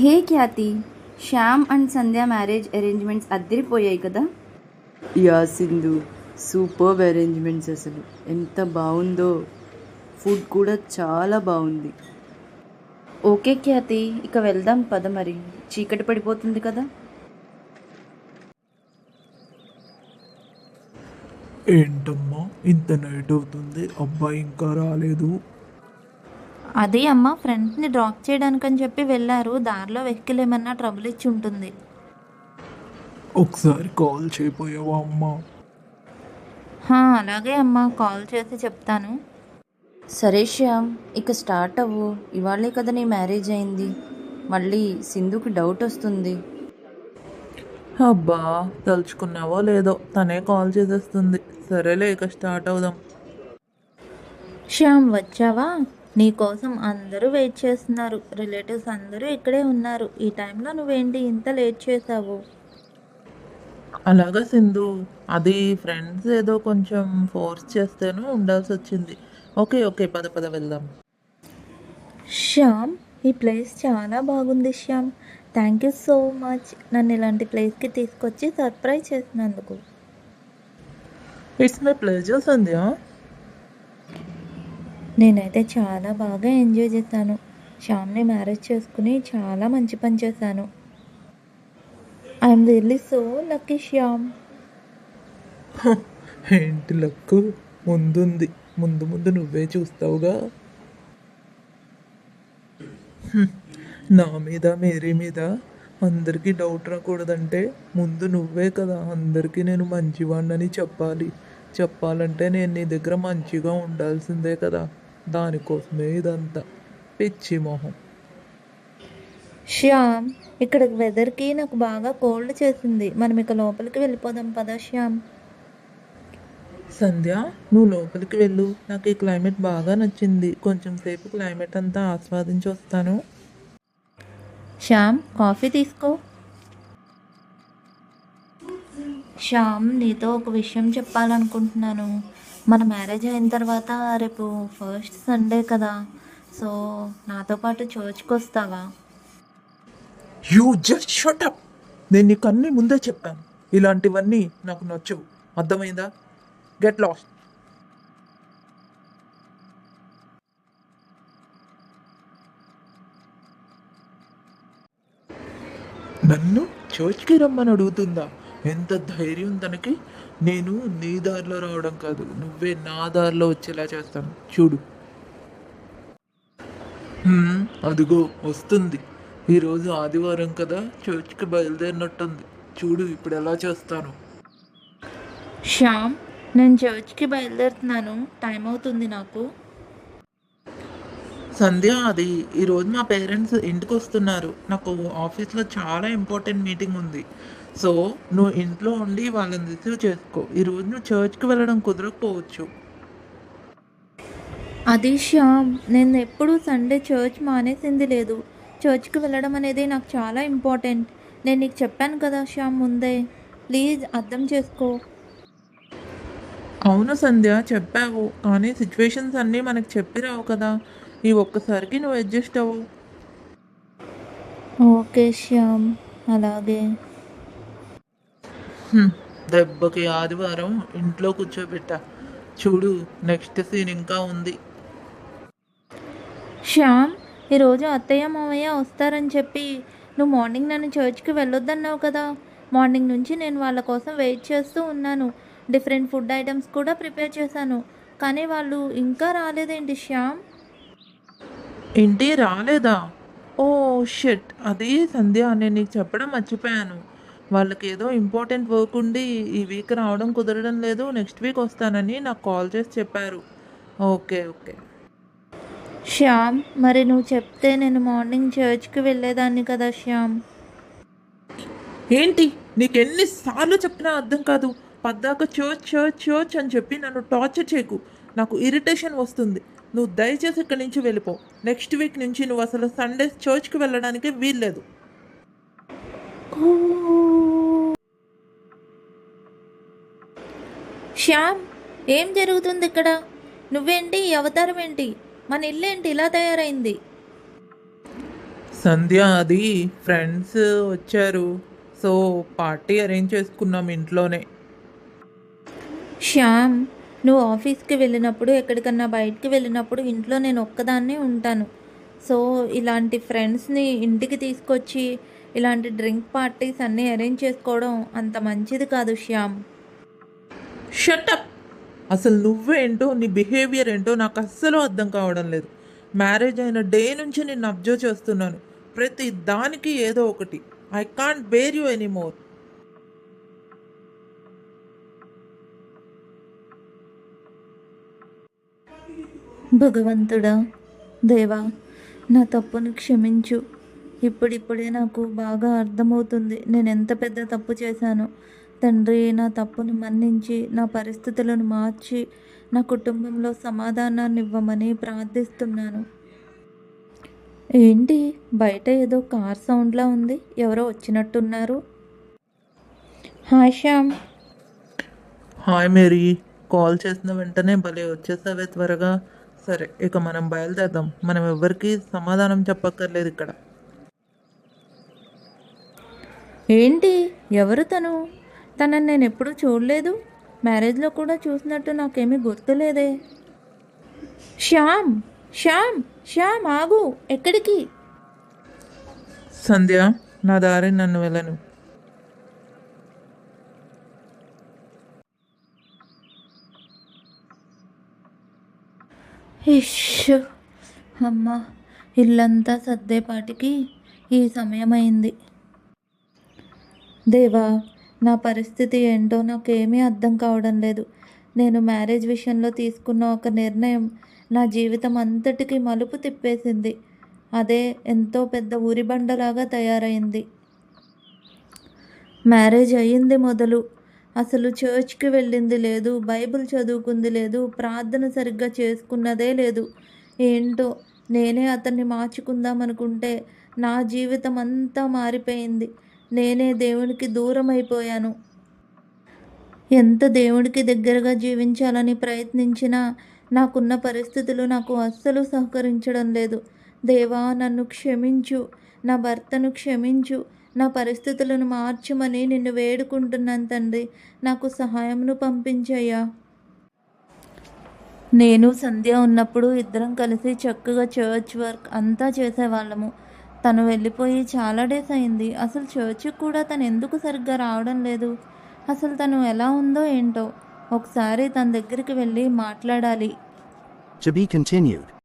Hey Khyati, Shyam and Sandhya marriage arrangements అద్దరిపోయాయి కదా. Yeah Sindhu, superb arrangements. అసలు ఎంత బాగుందో. ఫుడ్ కూడా చాలా బాగుంది. ఓకే ఖ్యాతి, ఇక వెళ్దాం పద, మరి చీకటి పడిపోతుంది కదా. ఏంటమ్మా ఇంత నైట్ అవుతుంది, అబ్బాయి ఇంకా రాలేదు? అదే అమ్మ, ఫ్రెండ్స్ని డ్రాప్ చేయడానికని చెప్పి వెళ్ళారు. దారిలో వెహికల్ ఏమన్నా ట్రబుల్ ఇచ్చి ఉంటుంది. ఒకసారి కాల్ చేయపోయావా అమ్మా? అలాగే అమ్మ, కాల్ చేసి చెప్తాను. సరే శ్యామ్, ఇక స్టార్ట్ అవ్వు. ఇవాళే కదా నీ మ్యారేజ్ అయింది, మళ్ళీ సింధుకి డౌట్ వస్తుంది. అబ్బా, తలుచుకున్నావో లేదో తనే కాల్ చేసేస్తుంది. సరేలే, ఇక స్టార్ట్ అవుదాం. శ్యామ్, వచ్చావా? నీ కోసం అందరూ వెయిట్ చేస్తున్నారు. రిలేటివ్స్ అందరూ ఇక్కడే ఉన్నారు. ఈ టైంలో నువ్వేంటి ఇంత లేట్ చేసావు? అలాగా సింధు, అది ఫ్రెండ్స్ ఏదో కొంచెం ఫోర్స్ చేస్తేనూ ఉండాల్సి వచ్చింది. ఓకే ఓకే, పద పద వెళ్దాం. శ్యామ్, ఈ ప్లేస్ చాలా బాగుంది Shyam. Thank you so much, నన్ను ఇలాంటి ప్లేస్కి తీసుకొచ్చి సర్ప్రైజ్ చేసినందుకు. ఇట్స్ మై ప్లెజర్ సంధ్య. నేనైతే చాలా బాగా ఎంజాయ్ చేశాను. శ్యామ్ని మ్యారేజ్ చేసుకుని చాలా మంచి పని చేశాను. I'm really so lucky Shyam. ఏంటి లక్కు, ముందుంది. ముందు ముందు నువ్వే చూస్తావుగా. నా మీద మేరీ మీద అందరికీ డౌట్ రాకూడదంటే ముందు నువ్వే కదా అందరికీ నేను మంచివాడినని చెప్పాలి. చెప్పాలంటే నేను నీ దగ్గర మంచిగా ఉండాల్సిందే కదా. దానికోసమే ఇదంతా. పిచ్చి మొహం. శ్యామ్, ఇక్కడ వెదర్కి నాకు బాగా కోల్డ్ చేసింది. మనం ఇక లోపలికి వెళ్ళిపోదాం పదా శ్యామ్. సంధ్య, నువ్వు లోపలికి వెళ్ళు. నాకు ఈ క్లైమేట్ బాగా నచ్చింది. కొంచెం సేపు క్లైమేట్ అంతా ఆస్వాదించి వస్తాను. శ్యామ్, కాఫీ తీసుకో. శ్యామ్, నీతో ఒక విషయం చెప్పాలనుకుంటున్నాను. మన మ్యారేజ్ అయిన తర్వాత రేపు ఫస్ట్ సండే కదా, సో నాతో పాటు చర్చ్కి వస్తావా? You just shut up. నేను నీకు అన్నీ ముందే చెప్పాను. ఇలాంటివన్నీ నాకు నచ్చవు. అర్థమైందా? Get lost. నన్ను చర్చ్కి రమ్మని అడుగుతుందా? ఎంత ధైర్యం తనకి! నేను నీ దారిలో రావడం కాదు, నువ్వే నా దారిలో వచ్చేలా చేస్తాను. చూడు. అదిగో వస్తుంది. ఈరోజు ఆదివారం కదా, చర్చ్కి బయలుదేరినట్టుంది. చూడు ఇప్పుడు ఎలా చేస్తాను. శ్యామ్, నేను చర్చ్కి బయలుదేరుతున్నాను. టైం అవుతుంది నాకు. సంధ్య, అది ఈరోజు మా పేరెంట్స్ ఇంటికి వస్తున్నారు. నాకు ఆఫీస్లో చాలా ఇంపార్టెంట్ మీటింగ్ ఉంది. సో నువ్వు ఇంట్లో ఉండి వాళ్ళని రిసీవ్ చేసుకో. ఈరోజు నువ్వు చర్చ్కి వెళ్ళడం కుదరకపోవచ్చు. అది శ్యామ్, నేను ఎప్పుడూ సండే చర్చ్ మానేసింది లేదు. చర్చ్కి వెళ్ళడం అనేది నాకు చాలా ఇంపార్టెంట్. నేను నీకు చెప్పాను కదా శ్యామ్ ముందే. ప్లీజ్ అర్థం చేసుకో. అవును సంధ్య, చెప్పావు. కానీ సిచ్యువేషన్స్ అన్నీ మనకు చెప్పి రావు కదా. ఈ ఒక్కసారికి నువ్వు అడ్జస్ట్ అవ్వు. ఓకే శ్యామ్, అలాగే. దెబ్బకి ఆదివారం ఇంట్లో కూర్చోబెట్టా. చూడు, నెక్స్ట్ సీన్ ఇంకా ఉంది. శ్యామ్, ఈరోజు అత్తయ్య మావయ్య వస్తారని చెప్పి నువ్వు మార్నింగ్ నన్ను చర్చ్కి వెళ్ళొద్దన్నావు కదా. మార్నింగ్ నుంచి నేను వాళ్ళ కోసం వెయిట్ చేస్తూ ఉన్నాను. డిఫరెంట్ ఫుడ్ ఐటమ్స్ కూడా ప్రిపేర్ చేశాను. కానీ వాళ్ళు ఇంకా రాలేదేంటి శ్యామ్? ఏంటి రాలేదా? ఓ షిట్, అది సంధ్య, నేను నీకు చెప్పడం మర్చిపోయాను. వాళ్ళకి ఏదో ఇంపార్టెంట్ వర్క్ ఉండి ఈ వీక్ రావడం కుదరడం లేదు. నెక్స్ట్ వీక్ వస్తానని నాకు కాల్ చేసి చెప్పారు. Okay okay. శ్యామ్, మరి నువ్వు చెప్తే నేను మార్నింగ్ చర్చ్కి వెళ్ళేదాన్ని కదా శ్యామ్. ఏంటి, నీకు ఎన్నిసార్లు చెప్పినా అర్థం కాదు. పద్దాక చర్చ్ చర్చ్ చర్చ్ అని చెప్పి నన్ను టార్చర్ చేయకు. నాకు ఇరిటేషన్ వస్తుంది. నువ్వు దయచేసి ఇక్కడి నుంచి వెళ్ళిపో. నెక్స్ట్ వీక్ నుంచి నువ్వు అసలు సండేస్ చర్చ్కి వెళ్ళడానికి వీల్లేదు. శ్యామ్, ఏం జరుగుతుంది ఇక్కడ? నువ్వేంటి, ఈ అవతారం ఏంటి? మన ఇల్లు ఏంటి ఇలా తయారైంది? సంధ్య అది ఫ్రెండ్స్ వచ్చారు, సో పార్టీ అరేంజ్ చేసుకున్నాం ఇంట్లోనే. శ్యామ్, నువ్వు ఆఫీస్కి వెళ్ళినప్పుడు ఎక్కడికన్నా బయటికి వెళ్ళినప్పుడు ఇంట్లో నేను ఒక్కదాన్నే ఉంటాను. సో ఇలాంటి ఫ్రెండ్స్ని ఇంటికి తీసుకొచ్చి ఇలాంటి డ్రింక్ పార్టీస్ అన్నీ అరేంజ్ చేసుకోవడం అంత మంచిది కాదు శ్యామ్. షటప్! అసలు నువ్వేంటో నీ బిహేవియర్ ఏంటో నాకు అస్సలు అర్థం కావడం లేదు. మ్యారేజ్ అయిన డే నుంచి నిన్ను అబ్జర్వ్ చేస్తున్నాను, ప్రతి దానికి ఏదో ఒకటి. I can't bear you anymore. భగవంతుడా, దేవా, నా తప్పును క్షమించు. ఇప్పుడిప్పుడే నాకు బాగా అర్థమవుతుంది నేను ఎంత పెద్ద తప్పు చేశానో. తండ్రి, నా తప్పును మన్నించి నా పరిస్థితులను మార్చి నా కుటుంబంలో సమాధానాన్ని ఇవ్వమని ప్రార్థిస్తున్నాను. ఏంటి బయట ఏదో కార్ సౌండ్లా ఉంది? ఎవరో వచ్చినట్టున్నారు. Hi Shyam. Hi Mary, call చేసిన వెంటనే భలే వచ్చేసావే త్వరగా. సరే, ఇక మనం బయలుదేరదాం. మనం ఎవ్వరికీ సమాధానం చెప్పక్కర్లేదు ఇక్కడ. ఏంటి ఎవరు తను? తనని నేను ఎప్పుడూ చూడలేదు. మ్యారేజ్లో కూడా చూసినట్టు నాకేమీ గుర్తులేదే. శ్యామ్, శ్యామ్, శ్యామ్ ఆగు! ఎక్కడికి? సంధ్య, నా దారి నన్ను వెళ్ళను. ఇష్, అమ్మ, ఇల్లంతా సర్దేపాటికి ఈ సమయం అయింది. దేవా, నా పరిస్థితి ఏంటో నాకేమీ అర్థం కావడం లేదు. నేను మ్యారేజ్ విషయంలో తీసుకున్న ఒక నిర్ణయం నా జీవితం అంతటికీ మలుపు తిప్పేసింది. అదే ఎంతో పెద్ద ఉరిబండలాగా తయారైంది. మ్యారేజ్ అయ్యింది మొదలు అసలు చర్చ్కి వెళ్ళింది లేదు, బైబిల్ చదువుకుంది లేదు, ప్రార్థన సరిగ్గా చేసుకున్నదే లేదు. ఏంటో నేనే అతన్ని మార్చుకుందాం అనుకుంటే నా జీవితం అంతా మారిపోయింది. నేనే దేవునికి దూరం అయిపోయాను. ఎంత దేవుడికి దగ్గరగా జీవించాలని ప్రయత్నించినా నాకున్న పరిస్థితులు నాకు అస్సలు సహకరించడం లేదు. దేవా, నన్ను క్షమించు, నా భర్తను క్షమించు, నా పరిస్థితులను మార్చమని నిన్ను వేడుకుంటున్నాను తండ్రి. నాకు సహాయంను పంపించయ్యా. నేను సంధ్య ఉన్నప్పుడు ఇద్దరం కలిసి చక్కగా చర్చ్ వర్క్ అంతా చేసేవాళ్ళము. తను వెళ్ళిపోయి చాలా డేస్ అయింది. అసలు చర్చ్కి కూడా తను ఎందుకు సరిగ్గా రావడం లేదు? అసలు తను ఎలా ఉందో ఏంటో. ఒకసారి తన దగ్గరికి వెళ్ళి మాట్లాడాలి. To be continued.